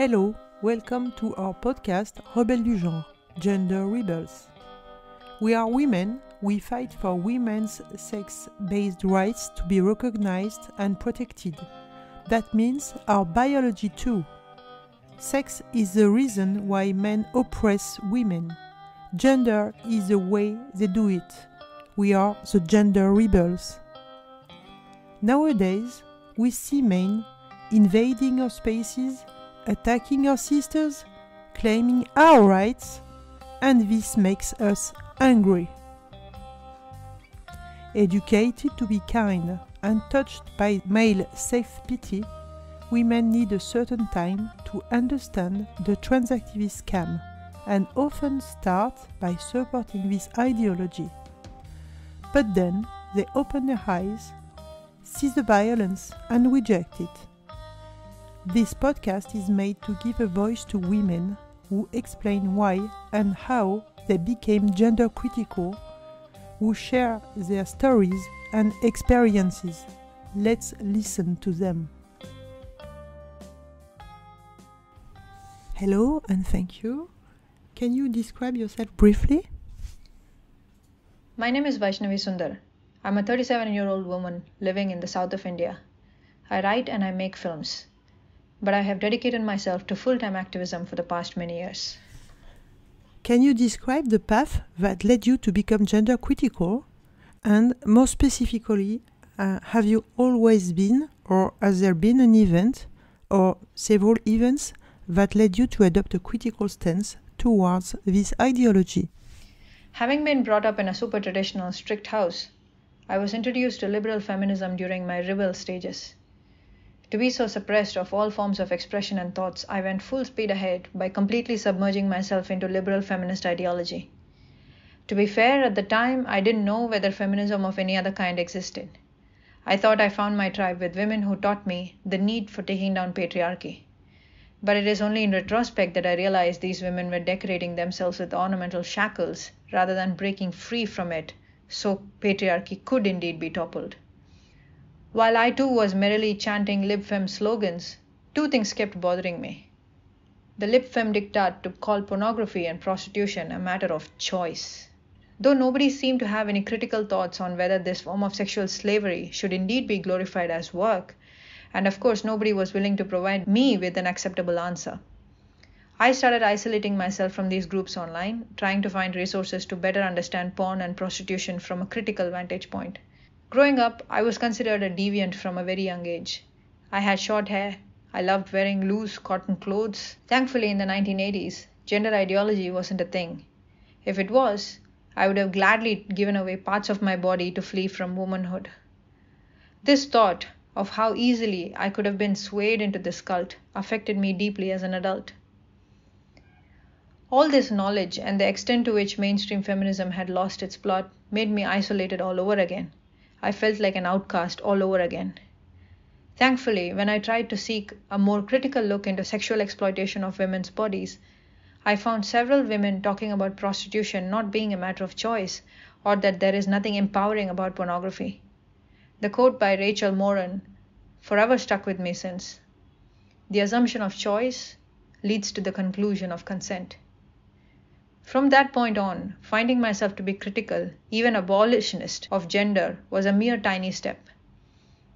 Hello, welcome to our podcast Rebelles du genre, Gender Rebels. We are women, we fight for women's sex-based rights to be recognized and protected. That means our biology too. Sex is the reason why men oppress women. Gender is the way they do it. We are the gender rebels. Nowadays, we see men invading our spaces, attacking our sisters, claiming our rights, and this makes us angry. Educated to be kind and touched by male self-pity, women need a certain time to understand the trans activist scam and often start by supporting this ideology. But then they open their eyes, see the violence and reject it. This podcast is made to give a voice to women who explain why and how they became gender critical, who share their stories and experiences. Let's listen to them. Hello and thank you. Can you describe yourself briefly? My name is Vaishnavi Sundar. I'm a 37-year-old woman living in the south of India. I write and I make films, but I have dedicated myself to full-time activism for the past many years. Can you describe the path that led you to become gender critical? And more specifically, have you always been, or has there been an event or several events that led you to adopt a critical stance towards this ideology? Having been brought up in a super traditional, strict house, I was introduced to liberal feminism during my rebel stages. To be so suppressed of all forms of expression and thoughts, I went full speed ahead by completely submerging myself into liberal feminist ideology. To be fair, at the time, I didn't know whether feminism of any other kind existed. I thought I found my tribe with women who taught me the need for taking down patriarchy. But it is only in retrospect that I realized these women were decorating themselves with ornamental shackles rather than breaking free from it, so patriarchy could indeed be toppled. While I too was merrily chanting lib-fem slogans, two things kept bothering me. The lib-fem diktat to call pornography and prostitution a matter of choice. Though nobody seemed to have any critical thoughts on whether this form of sexual slavery should indeed be glorified as work, and of course nobody was willing to provide me with an acceptable answer. I started isolating myself from these groups online, trying to find resources to better understand porn and prostitution from a critical vantage point. Growing up, I was considered a deviant from a very young age. I had short hair. I loved wearing loose cotton clothes. Thankfully, in the 1980s, gender ideology wasn't a thing. If it was, I would have gladly given away parts of my body to flee from womanhood. This thought of how easily I could have been swayed into this cult affected me deeply as an adult. All this knowledge and the extent to which mainstream feminism had lost its plot made me isolated all over again. I felt like an outcast all over again. Thankfully, when I tried to seek a more critical look into sexual exploitation of women's bodies, I found several women talking about prostitution not being a matter of choice, or that there is nothing empowering about pornography. The quote by Rachel Moran forever stuck with me since. The assumption of choice leads to the conclusion of consent. From that point on, finding myself to be critical, even abolitionist, of gender was a mere tiny step.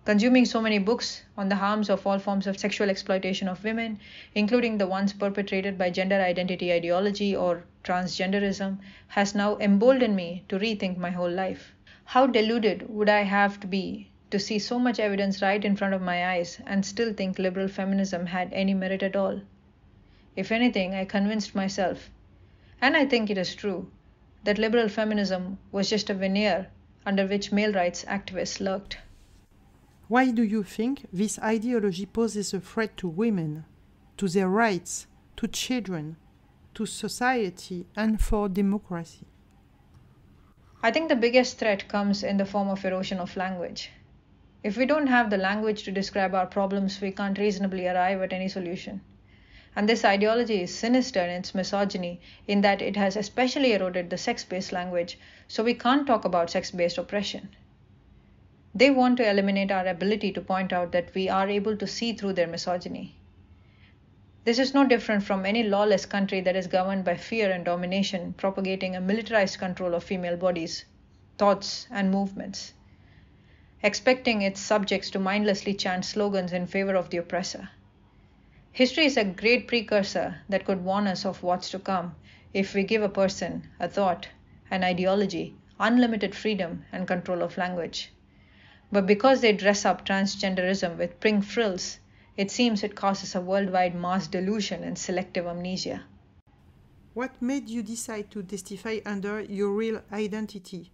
Consuming so many books on the harms of all forms of sexual exploitation of women, including the ones perpetrated by gender identity ideology or transgenderism, has now emboldened me to rethink my whole life. How deluded would I have to be to see so much evidence right in front of my eyes and still think liberal feminism had any merit at all? If anything, I convinced myself, and I think it is true, that liberal feminism was just a veneer under which male rights activists lurked. Why do you think this ideology poses a threat to women, to their rights, to children, to society, and for democracy? I think the biggest threat comes in the form of erosion of language. If we don't have the language to describe our problems, we can't reasonably arrive at any solution. And this ideology is sinister in its misogyny in that it has especially eroded the sex-based language, so we can't talk about sex-based oppression. They want to eliminate our ability to point out that we are able to see through their misogyny. This is no different from any lawless country that is governed by fear and domination, propagating a militarized control of female bodies, thoughts, and movements, expecting its subjects to mindlessly chant slogans in favor of the oppressor. History is a great precursor that could warn us of what's to come if we give a person, a thought, an ideology, unlimited freedom and control of language. But because they dress up transgenderism with pink frills, it seems it causes a worldwide mass delusion and selective amnesia. What made you decide to testify under your real identity?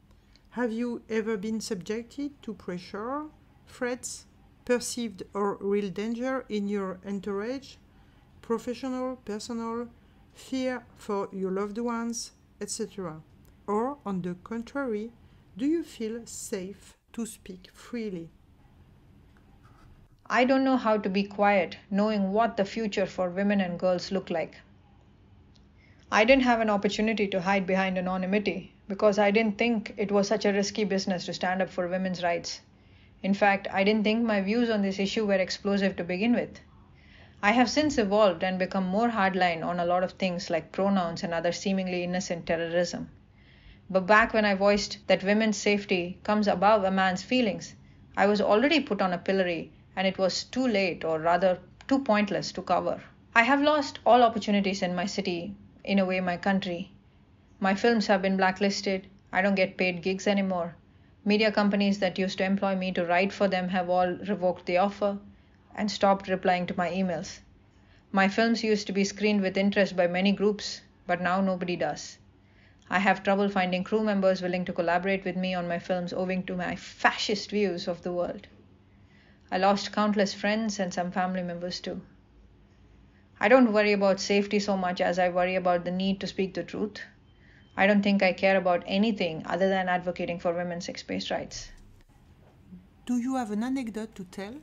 Have you ever been subjected to pressure, threats, perceived or real danger in your entourage, professional, personal, fear for your loved ones, etc.? Or, on the contrary, do you feel safe to speak freely? I don't know how to be quiet, knowing what the future for women and girls look like. I didn't have an opportunity to hide behind anonymity because I didn't think it was such a risky business to stand up for women's rights. In fact, I didn't think my views on this issue were explosive to begin with. I have since evolved and become more hardline on a lot of things like pronouns and other seemingly innocent terrorism. But back when I voiced that women's safety comes above a man's feelings, I was already put on a pillory and it was too late, or rather too pointless, to cover. I have lost all opportunities in my city, in a way my country. My films have been blacklisted, I don't get paid gigs anymore. Media companies that used to employ me to write for them have all revoked the offer and stopped replying to my emails. My films used to be screened with interest by many groups, but now nobody does. I have trouble finding crew members willing to collaborate with me on my films owing to my fascist views of the world. I lost countless friends and some family members too. I don't worry about safety so much as I worry about the need to speak the truth. I don't think I care about anything other than advocating for women's sex-based rights. Do you have an anecdote to tell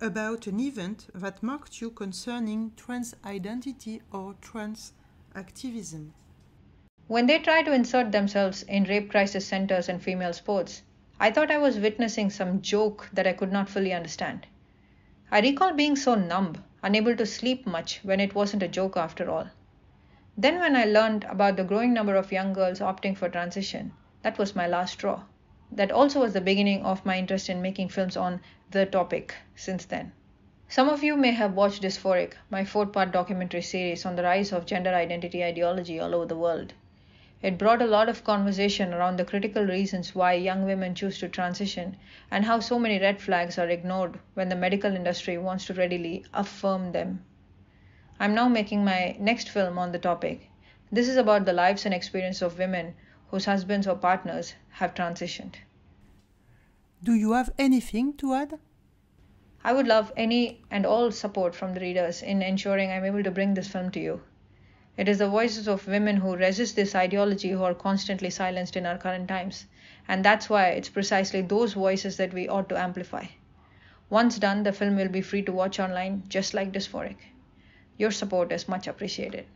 about an event that marked you concerning trans identity or trans activism? When they try to insert themselves in rape crisis centers and female sports, I thought I was witnessing some joke that I could not fully understand. I recall being so numb, unable to sleep much when it wasn't a joke after all. Then when I learned about the growing number of young girls opting for transition, that was my last straw. That also was the beginning of my interest in making films on the topic since then. Some of you may have watched Dysphoric, my 4-part documentary series on the rise of gender identity ideology all over the world. It brought a lot of conversation around the critical reasons why young women choose to transition and how so many red flags are ignored when the medical industry wants to readily affirm them. I'm now making my next film on the topic. This is about the lives and experience of women whose husbands or partners have transitioned. Do you have anything to add? I would love any and all support from the readers in ensuring I'm able to bring this film to you. It is the voices of women who resist this ideology who are constantly silenced in our current times, and that's why it's precisely those voices that we ought to amplify. Once done, the film will be free to watch online, just like Dysphoric. Your support is much appreciated.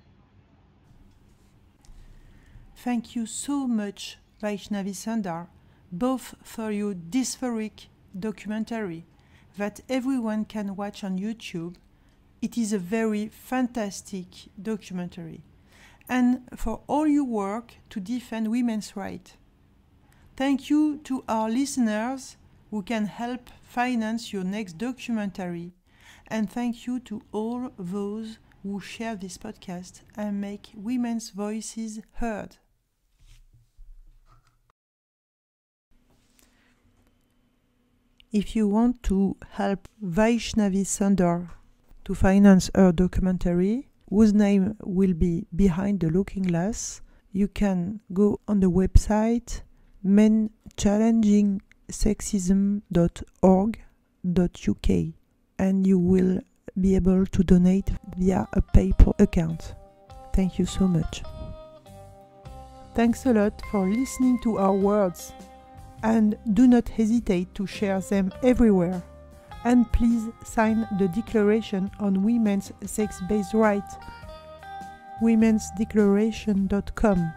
Thank you so much, Vaishnavi Sundar, both for your Dysphoric documentary that everyone can watch on YouTube. It is a very fantastic documentary, and for all your work to defend women's rights. Thank you to our listeners who can help finance your next documentary, and thank you to all those who share this podcast and make women's voices heard. If you want to help Vaishnavi Sundar to finance her documentary, whose name will be Behind the Looking Glass, you can go on the website menchallenging.sexism.org.uk and you will be able to donate via a PayPal account. Thank you so much. Thanks a lot for listening to our words, and do not hesitate to share them everywhere. And please sign the Declaration on Women's Sex-Based Rights, womensdeclaration.com.